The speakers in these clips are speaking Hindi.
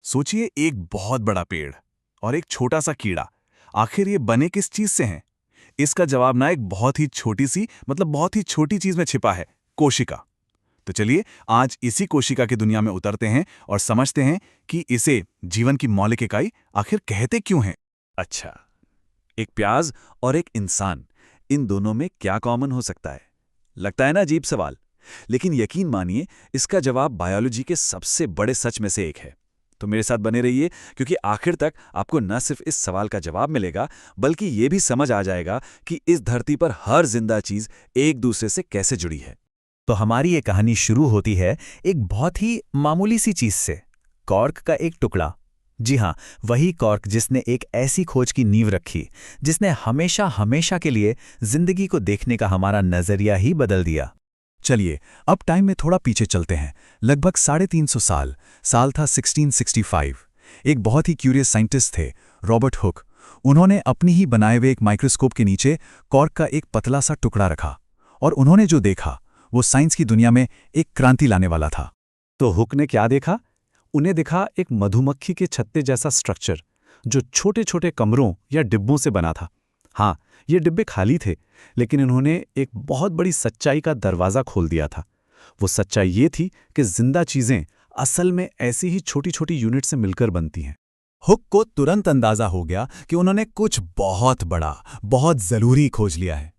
सोचिए, एक बहुत बड़ा पेड़ और एक छोटा सा कीड़ा, आखिर ये बने किस चीज से हैं? इसका जवाब ना एक बहुत ही छोटी सी बहुत ही छोटी चीज में छिपा है, कोशिका। तो चलिए आज इसी कोशिका की दुनिया में उतरते हैं और समझते हैं कि इसे जीवन की मौलिक इकाई आखिर कहते क्यों हैं। अच्छा, एक प्याज और एक इंसान, इन दोनों में क्या कॉमन हो सकता है? लगता है ना अजीब सवाल, लेकिन यकीन मानिए इसका जवाब बायोलॉजी के सबसे बड़े सच में से एक है। तो मेरे साथ बने रहिए, क्योंकि आखिर तक आपको न सिर्फ इस सवाल का जवाब मिलेगा, बल्कि ये भी समझ आ जाएगा कि इस धरती पर हर जिंदा चीज एक दूसरे से कैसे जुड़ी है। तो हमारी ये कहानी शुरू होती है एक बहुत ही मामूली सी चीज से, कॉर्क का एक टुकड़ा। जी हाँ, वही कॉर्क जिसने एक ऐसी खोज की नींव रखी जिसने हमेशा हमेशा के लिए जिंदगी को देखने का हमारा नजरिया ही बदल दिया। चलिए अब टाइम में थोड़ा पीछे चलते हैं, लगभग 350 साल था 1665। एक बहुत ही क्यूरियस साइंटिस्ट थे, रॉबर्ट हुक। उन्होंने अपनी ही बनाए हुए एक माइक्रोस्कोप के नीचे कॉर्क का एक पतला सा टुकड़ा रखा, और उन्होंने जो देखा वो साइंस की दुनिया में एक क्रांति लाने वाला था। तो हुक ने क्या देखा? उन्हें दिखा एक मधुमक्खी के छत्ते जैसा स्ट्रक्चर, जो छोटे छोटे कमरों या डिब्बों से बना था। हाँ, ये डिब्बे खाली थे, लेकिन इन्होंने एक बहुत बड़ी सच्चाई का दरवाज़ा खोल दिया था। वो सच्चाई ये थी कि जिंदा चीज़ें असल में ऐसी ही छोटी छोटी यूनिट से मिलकर बनती हैं। हुक को तुरंत अंदाजा हो गया कि उन्होंने कुछ बहुत बड़ा, बहुत जरूरी खोज लिया है।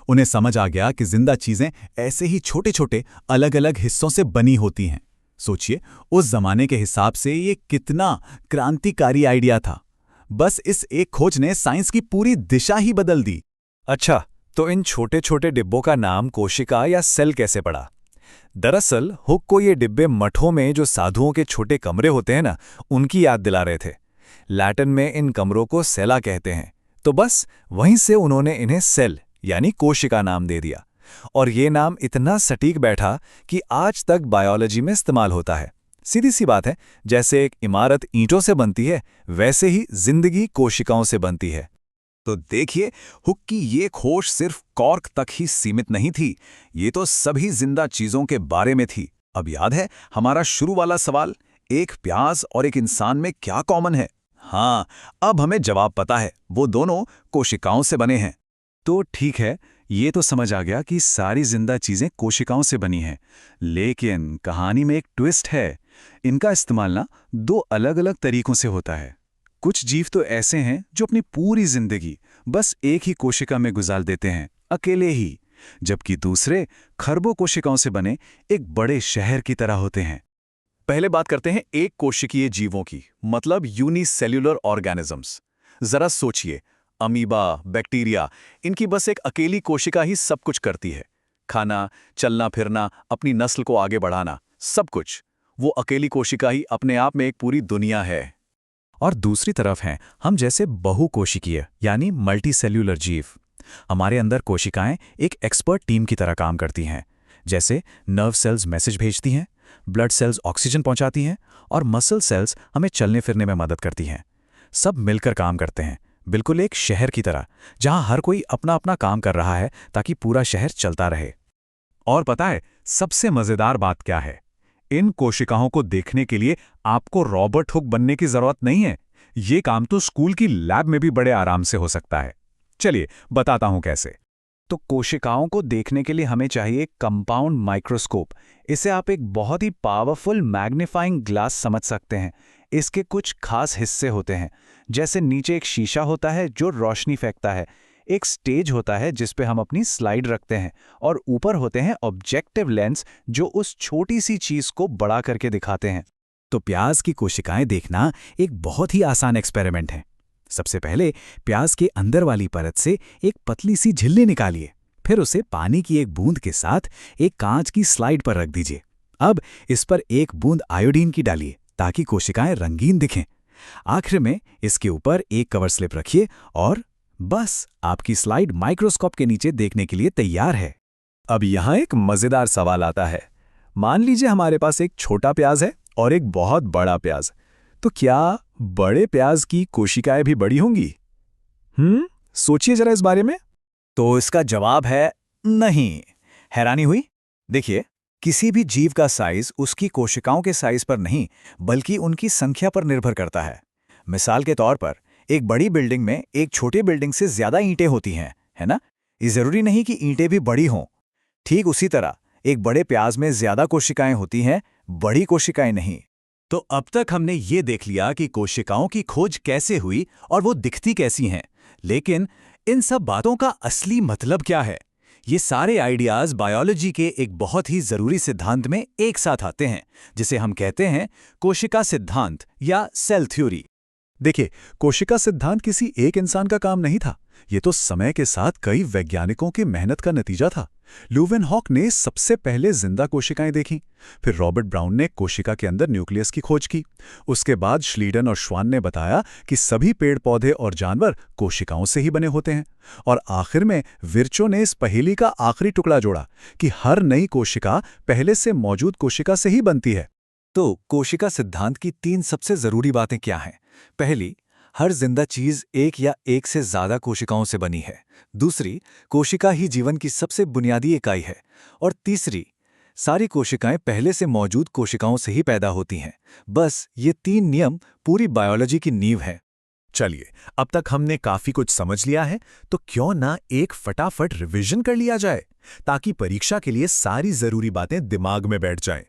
उन्हें समझ आ गया कि जिंदा चीजें ऐसे ही छोटे छोटे अलग अलग हिस्सों से बनी होती हैं। सोचिए, उस जमाने के हिसाब से ये कितना क्रांतिकारी आइडिया था। बस इस एक खोज ने साइंस की पूरी दिशा ही बदल दी। अच्छा, तो इन छोटे छोटे डिब्बों का नाम कोशिका या सेल कैसे पड़ा? दरअसल हुक को ये डिब्बे मठों में जो साधुओं के छोटे कमरे होते हैं ना, उनकी याद दिला रहे थे। लैटिन में इन कमरों को सेला कहते हैं, तो बस वहीं से उन्होंने इन्हें सेल यानी कोशिका नाम दे दिया। और ये नाम इतना सटीक बैठा कि आज तक बायोलॉजी में इस्तेमाल होता है। सीधी सी बात है, जैसे एक इमारत ईंटों से बनती है, वैसे ही जिंदगी कोशिकाओं से बनती है। तो देखिए, हुक की ये खोज सिर्फ कॉर्क तक ही सीमित नहीं थी, ये तो सभी जिंदा चीजों के बारे में थी। अब याद है हमारा शुरू वाला सवाल, एक प्याज और एक इंसान में क्या कॉमन है? हाँ, अब हमें जवाब पता है, वो दोनों कोशिकाओं से बने हैं। तो ठीक है, ये तो समझ आ गया कि सारी जिंदा चीजें कोशिकाओं से बनी हैं, लेकिन कहानी में एक ट्विस्ट है। इनका इस्तेमाल ना दो अलग अलग तरीकों से होता है। कुछ जीव तो ऐसे हैं जो अपनी पूरी जिंदगी बस एक ही कोशिका में गुजार देते हैं, अकेले ही, जबकि दूसरे खरबों कोशिकाओं से बने एक बड़े शहर की तरह होते हैं। पहले बात करते हैं एक कोशिकीय जीवों की, मतलब यूनिसेल्युलर ऑर्गेनिजम्स। जरा सोचिए, अमीबा, बैक्टीरिया, इनकी बस एक अकेली कोशिका ही सब कुछ करती है। खाना, चलना फिरना, अपनी नस्ल को आगे बढ़ाना, सब कुछ। वो अकेली कोशिका ही अपने आप में एक पूरी दुनिया है। और दूसरी तरफ हैं हम जैसे बहुकोशिकीय यानी मल्टीसेल्यूलर जीव। हमारे अंदर कोशिकाएं एक एक्सपर्ट टीम की तरह काम करती हैं। जैसे नर्व सेल्स मैसेज भेजती हैं, ब्लड सेल्स ऑक्सीजन पहुंचाती हैं, और मसल सेल्स हमें चलने फिरने में मदद करती हैं। सब मिलकर काम करते हैं, बिल्कुल एक शहर की तरह, जहां हर कोई अपना अपना काम कर रहा है ताकि पूरा शहर चलता रहे। और पता है सबसे मजेदार बात क्या है? इन कोशिकाओं को देखने के लिए आपको रॉबर्ट हुक बनने की जरूरत नहीं है। ये काम तो स्कूल की लैब में भी बड़े आराम से हो सकता है। चलिए बताता हूं कैसे। तो कोशिकाओं को देखने के लिए हमें चाहिए कंपाउंड माइक्रोस्कोप। इसे आप एक बहुत ही पावरफुल मैग्नीफाइंग ग्लास समझ सकते हैं। इसके कुछ खास हिस्से होते हैं, जैसे नीचे एक शीशा होता है जो रोशनी फेंकता है, एक स्टेज होता है जिस पे हम अपनी स्लाइड रखते हैं, और ऊपर होते हैं ऑब्जेक्टिव लेंस जो उस छोटी सी चीज को बड़ा करके दिखाते हैं। तो प्याज की कोशिकाएं देखना एक बहुत ही आसान एक्सपेरिमेंट है। सबसे पहले प्याज के अंदर वाली परत से एक पतली सी झिल्ली निकालिए, फिर उसे पानी की एक बूंद के साथ एक कांच की स्लाइड पर रख दीजिए। अब इस पर एक बूंद आयोडीन की डालिए ताकि कोशिकाएं रंगीन दिखें। आखिर में इसके ऊपर एक कवर स्लिप रखिए और बस आपकी स्लाइड माइक्रोस्कोप के नीचे देखने के लिए तैयार है। अब यहाँ एक मजेदार सवाल आता है। मान लीजिए हमारे पास एक छोटा प्याज है और एक बहुत बड़ा प्याज, तो क्या बड़े प्याज की कोशिकाएं भी बड़ी होंगी? सोचिए जरा इस बारे में। तो इसका जवाब है नहीं। हैरानी हुई? देखिए, किसी भी जीव का साइज उसकी कोशिकाओं के साइज पर नहीं, बल्कि उनकी संख्या पर निर्भर करता है। मिसाल के तौर पर एक बड़ी बिल्डिंग में एक छोटी बिल्डिंग से ज्यादा ईंटें होती हैं, है ना? ये जरूरी नहीं कि ईंटें भी बड़ी हों। ठीक उसी तरह एक बड़े प्याज में ज्यादा कोशिकाएं होती हैं, बड़ी कोशिकाएं नहीं। तो अब तक हमने ये देख लिया कि कोशिकाओं की खोज कैसे हुई और वो दिखती कैसी हैं। लेकिन इन सब बातों का असली मतलब क्या है? ये सारे आइडियाज बायोलॉजी के एक बहुत ही जरूरी सिद्धांत में एक साथ आते हैं, जिसे हम कहते हैं कोशिका सिद्धांत या सेल थ्योरी। देखिए, कोशिका सिद्धांत किसी एक इंसान का काम नहीं था। ये तो समय के साथ कई वैज्ञानिकों की मेहनत का नतीजा था। लुवेनहॉक ने सबसे पहले जिंदा कोशिकाएं देखीं, फिर रॉबर्ट ब्राउन ने कोशिका के अंदर न्यूक्लियस की खोज की। उसके बाद श्लीडन और श्वान ने बताया कि सभी पेड़ पौधे और जानवर कोशिकाओं से ही बने होते हैं। और आखिर में विर्चो ने इस पहेली का आखिरी टुकड़ा जोड़ा कि हर नई कोशिका पहले से मौजूद कोशिका से ही बनती है। तो कोशिका सिद्धांत की 3 सबसे जरूरी बातें क्या हैं? पहली, हर जिंदा चीज एक या एक से ज्यादा कोशिकाओं से बनी है। दूसरी, कोशिका ही जीवन की सबसे बुनियादी इकाई है। और तीसरी, सारी कोशिकाएं पहले से मौजूद कोशिकाओं से ही पैदा होती हैं। बस ये 3 नियम पूरी बायोलॉजी की नींव है। चलिए, अब तक हमने काफी कुछ समझ लिया है, तो क्यों ना एक फटाफट रिवीजन कर लिया जाए, ताकि परीक्षा के लिए सारी जरूरी बातें दिमाग में बैठ जाएं।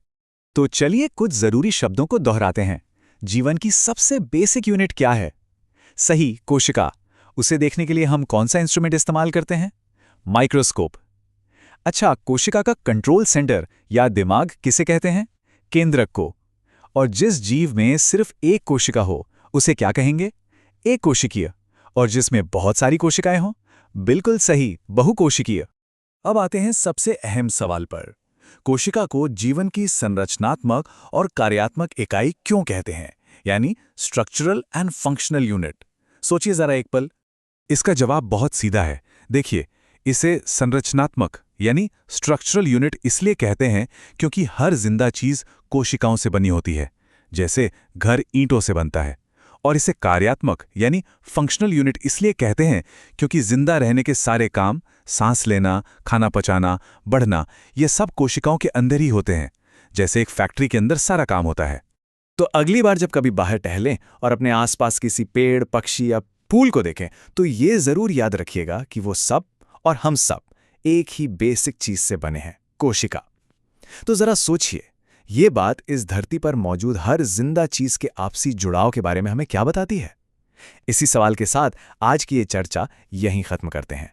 तो चलिए कुछ जरूरी शब्दों को दोहराते हैं। जीवन की सबसे बेसिक यूनिट क्या है? सही, कोशिका। उसे देखने के लिए हम कौन सा इंस्ट्रूमेंट इस्तेमाल करते हैं? माइक्रोस्कोप। अच्छा, कोशिका का कंट्रोल सेंटर या दिमाग किसे कहते हैं? केंद्रक को। और जिस जीव में सिर्फ एक कोशिका हो, उसे क्या कहेंगे? एक कोशिकीय। और जिसमें बहुत सारी कोशिकाएं हों? बिल्कुल सही, बहुकोशिकीय। अब आते हैं सबसे अहम सवाल पर। कोशिका को जीवन की संरचनात्मक और कार्यात्मक इकाई क्यों कहते हैं, यानी स्ट्रक्चरल एंड फंक्शनल यूनिट? सोचिए जरा एक पल। इसका जवाब बहुत सीधा है। देखिए, इसे संरचनात्मक यानी स्ट्रक्चरल यूनिट इसलिए कहते हैं क्योंकि हर जिंदा चीज कोशिकाओं से बनी होती है, जैसे घर ईंटों से बनता है। और इसे कार्यात्मक यानी फंक्शनल यूनिट इसलिए कहते हैं क्योंकि जिंदा रहने के सारे काम, सांस लेना, खाना पचाना, बढ़ना, ये सब कोशिकाओं के अंदर ही होते हैं, जैसे एक फैक्ट्री के अंदर सारा काम होता है। तो अगली बार जब कभी बाहर टहलें और अपने आसपास किसी पेड़, पक्षी या फूल को देखें, तो ये जरूर याद रखिएगा कि वो सब और हम सब एक ही बेसिक चीज से बने हैं, कोशिका। तो जरा सोचिए, ये बात इस धरती पर मौजूद हर जिंदा चीज के आपसी जुड़ाव के बारे में हमें क्या बताती है? इसी सवाल के साथ आज की ये चर्चा यहीं खत्म करते हैं।